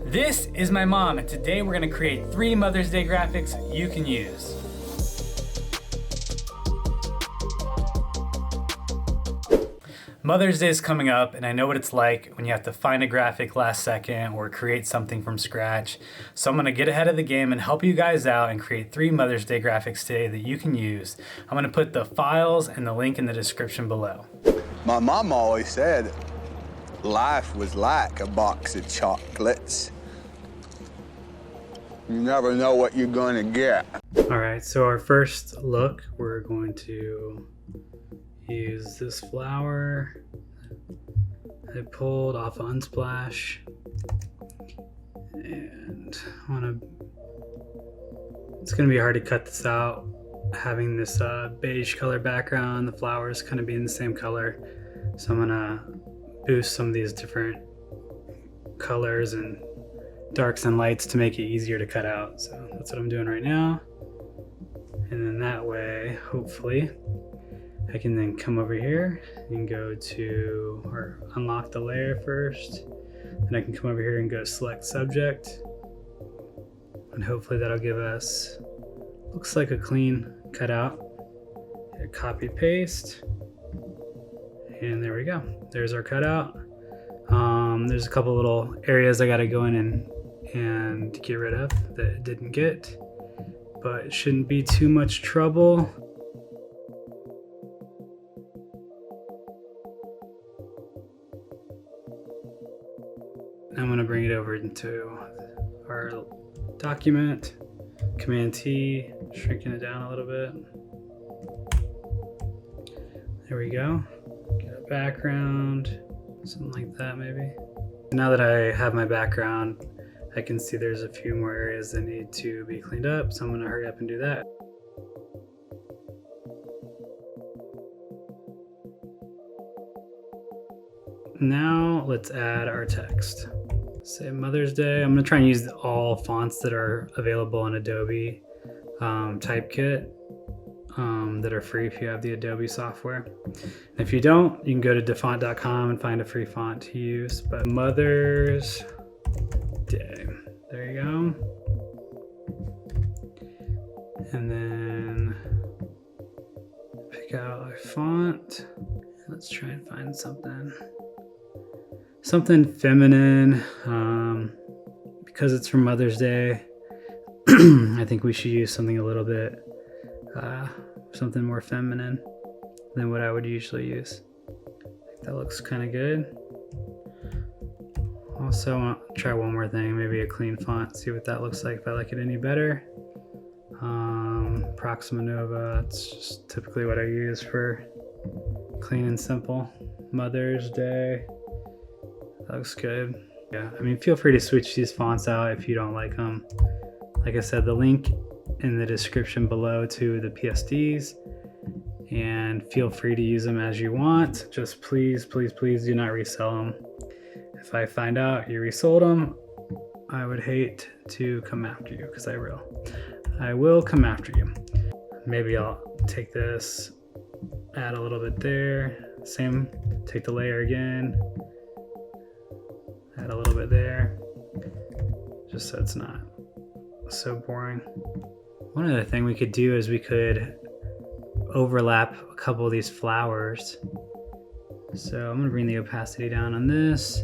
This is my mom, and today we're going to create 3 Mother's Day graphics you can use. Mother's Day is coming up, and I know what it's like when you have to find a graphic last second or create something from scratch. So I'm going to get ahead of the game and help you guys out and create 3 Mother's Day graphics today that you can use. I'm going to put the files and the link in the description below. My mom always said life was like a box of chocolates. You never know what you're gonna get. All right, so our first look, we're going to use this flower I pulled off Unsplash, and it's gonna be hard to cut this out, having this beige color background, the flowers kind of being the same color. So I'm gonna boost some of these different colors and darks and lights to make it easier to cut out. So that's what I'm doing right now. And then that way, hopefully, I can then come over here and go to, or unlock the layer first. And I can come over here and go select subject. And hopefully that'll give us, looks like a clean cutout. Hit copy paste. And there we go. There's our cutout. There's a couple little areas I got to go in and get rid of that it didn't get, but it shouldn't be too much trouble. I'm going to bring it over into our document. Command T, shrinking it down a little bit. There we go. Get a background, something like that maybe. Now that I have my background, I can see there's a few more areas that need to be cleaned up, so I'm going to hurry up and do that. Now let's add our text. Say Mother's Day. I'm going to try and use all fonts that are available in Adobe Typekit that are free if you have the Adobe software. And if you don't, you can go to dafont.com and find a free font to use. But Mother's Day. There you go. And then pick out a font. Let's try and find something feminine. Because it's for Mother's Day, I think we should use something a little bit something more feminine than what I would usually use. That looks kind of good. Also, I'll try one more thing, maybe a clean font, see what that looks like, if I like it any better. Proxima Nova, that's just typically what I use for clean and simple. Mother's Day, that looks good. Yeah, I mean, feel free to switch these fonts out if you don't like them. Like I said, the link in the description below to the PSDs, and feel free to use them as you want. Just please, please, please do not resell them. If I find out you resold them, I would hate to come after you, because I will come after you. Maybe I'll take this, add a little bit there, same, take the layer again, add a little bit there, just so it's not so boring. One other thing we could do is we could overlap a couple of these flowers. So I'm going to bring the opacity down on this.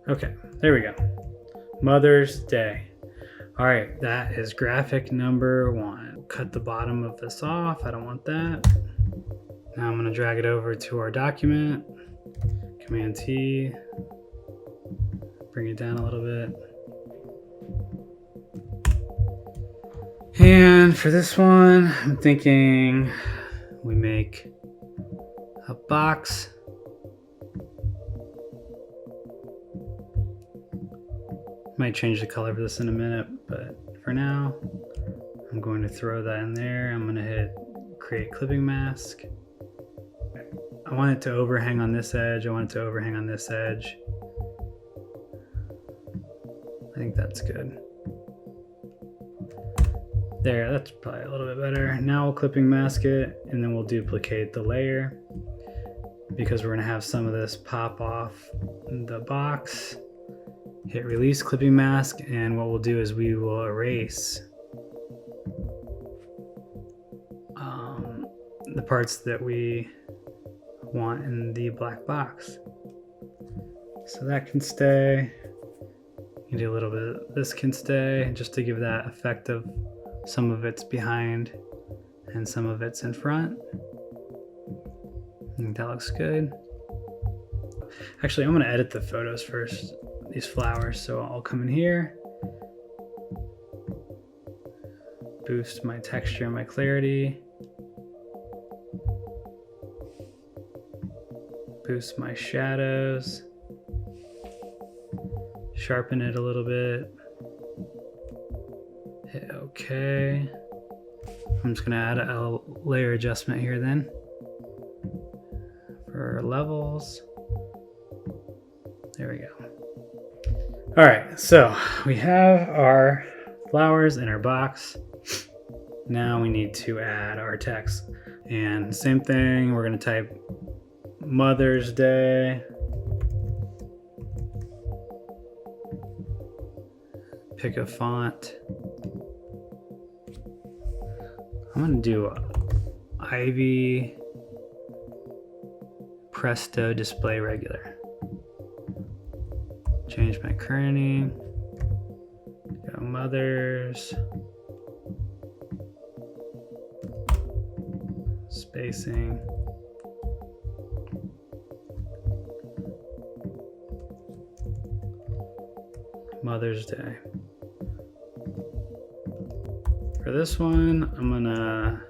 Okay, there we go. Mother's Day. All right, that is graphic number 1. Cut the bottom of this off. I don't want that. Now I'm going to drag it over to our document. Command T. Bring it down a little bit. And for this one, I'm thinking we make a box. Might change the color of this in a minute, but for now, I'm going to throw that in there. I'm going to hit create clipping mask. I want it to overhang on this edge. I want it to overhang on this edge. I think that's good. There, that's probably a little bit better. Now we'll clipping mask it, and then we'll duplicate the layer because we're gonna have some of this pop off the box. Hit release clipping mask, and what we'll do is we will erase the parts that we want in the black box. So that can stay. You can do a little bit, this can stay, just to give that effect of some of it's behind and some of it's in front. I think that looks good. Actually, I'm gonna edit the photos first, these flowers. So I'll come in here, boost my texture and my clarity, boost my shadows, sharpen it a little bit, hit OK. I'm just gonna add a layer adjustment here then for levels. There we go. All right, so we have our flowers in our box. Now we need to add our text. And same thing, we're gonna type Mother's Day. Pick a font. I'm gonna do Ivy Presto Display Regular. Change my kerning. Go Mothers. Spacing. Mother's Day. For this one, I'm gonna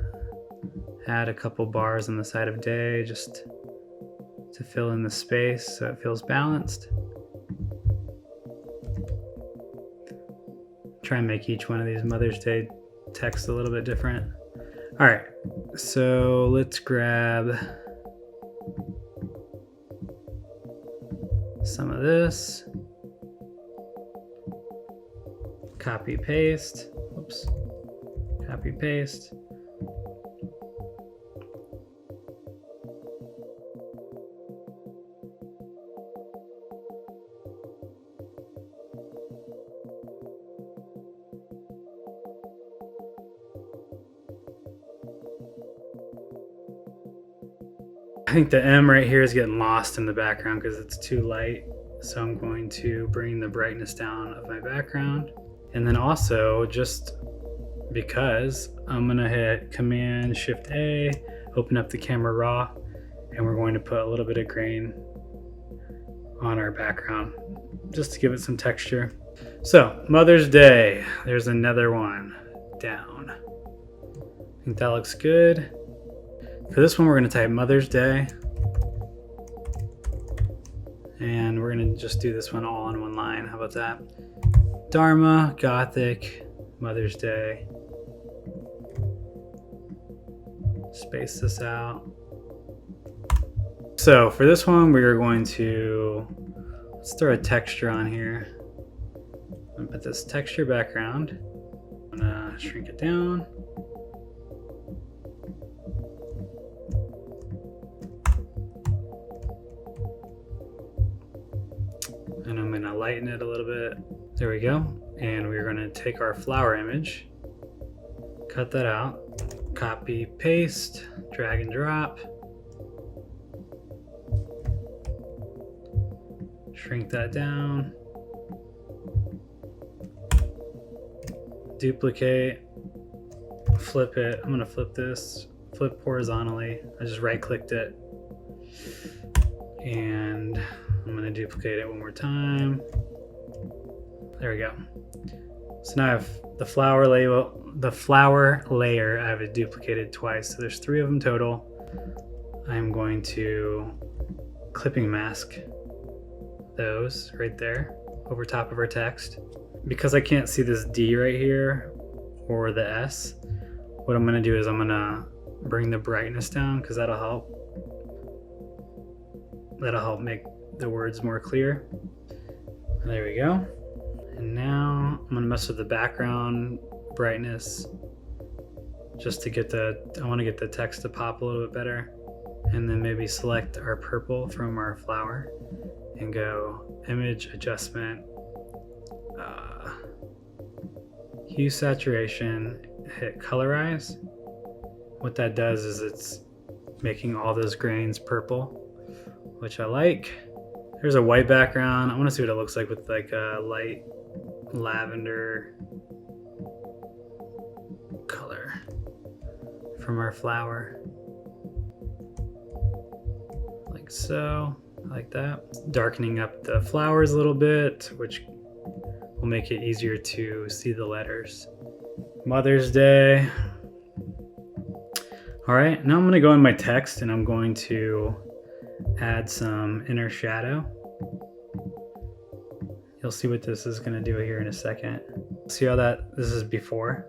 add a couple bars on the side of day just to fill in the space so it feels balanced. Try and make each one of these Mother's Day text a little bit different. All right, so let's grab some of this. Copy paste. Oops. Copy paste. I think the M right here is getting lost in the background because it's too light. So I'm going to bring the brightness down of my background. And then also, just because, I'm gonna hit Command Shift A, open up the camera raw, and we're going to put a little bit of grain on our background just to give it some texture. So Mother's Day, there's another one down. I think that looks good. For this one, we're gonna type Mother's Day, and we're gonna just do this one all in one line. How about that? Dharma, Gothic, Mother's Day. Space this out. So for this one, we are going to, let's throw a texture on here. I'm gonna put this texture background. I'm gonna shrink it down. And I'm gonna lighten it a little bit. There we go. And we're gonna take our flower image, cut that out, copy, paste, drag and drop. Shrink that down. Duplicate, flip it. I'm gonna flip this, flip horizontally. I just right clicked it. And I'm gonna duplicate it one more time. There we go. So now I have the flower layer, I have it duplicated twice. So there's 3 of them total. I'm going to clipping mask those right there over top of our text. Because I can't see this D right here or the S, what I'm gonna do is I'm gonna bring the brightness down because that'll help make the words more clear. There we go. And now I'm gonna mess with the background brightness just to get I want to get the text to pop a little bit better. And then maybe select our purple from our flower and go image adjustment, hue saturation, hit colorize. What that does is it's making all those grains purple, which I like. There's a white background. I want to see what it looks like with like a light lavender color from our flower. Like so, like that. Darkening up the flowers a little bit, which will make it easier to see the letters. Mother's Day. All right, now I'm gonna go in my text and I'm going to add some inner shadow. You'll see what this is gonna do here in a second. See how this is before?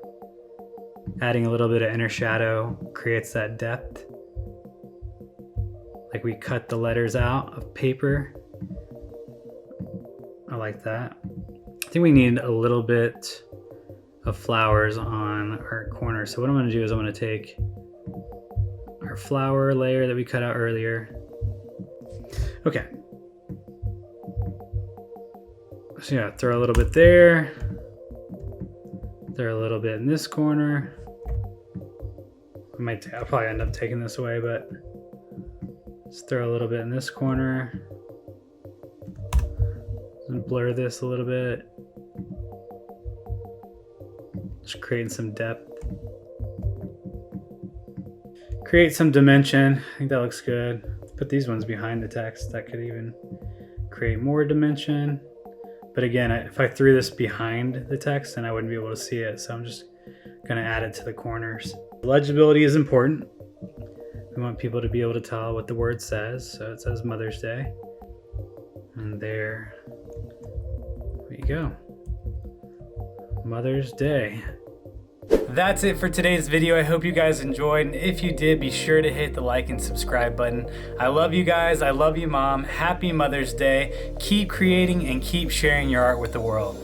Adding a little bit of inner shadow creates that depth. Like we cut the letters out of paper. I like that. I think we need a little bit of flowers on our corner. So what I'm gonna do is I'm gonna take our flower layer that we cut out earlier. Okay. So yeah, throw a little bit there. Throw a little bit in this corner. I'll probably end up taking this away, but just throw a little bit in this corner. And blur this a little bit. Just creating some depth. Create some dimension. I think that looks good. Put these ones behind the text. That could even create more dimension. But again, if I threw this behind the text, then I wouldn't be able to see it. So I'm just gonna add it to the corners. Legibility is important. We want people to be able to tell what the word says. So it says Mother's Day. And there we go. Mother's Day. That's it for today's video. I hope you guys enjoyed, and if you did, be sure to hit the like and subscribe button. I love you guys. I love you, Mom. Happy Mother's Day. Keep creating and keep sharing your art with the world.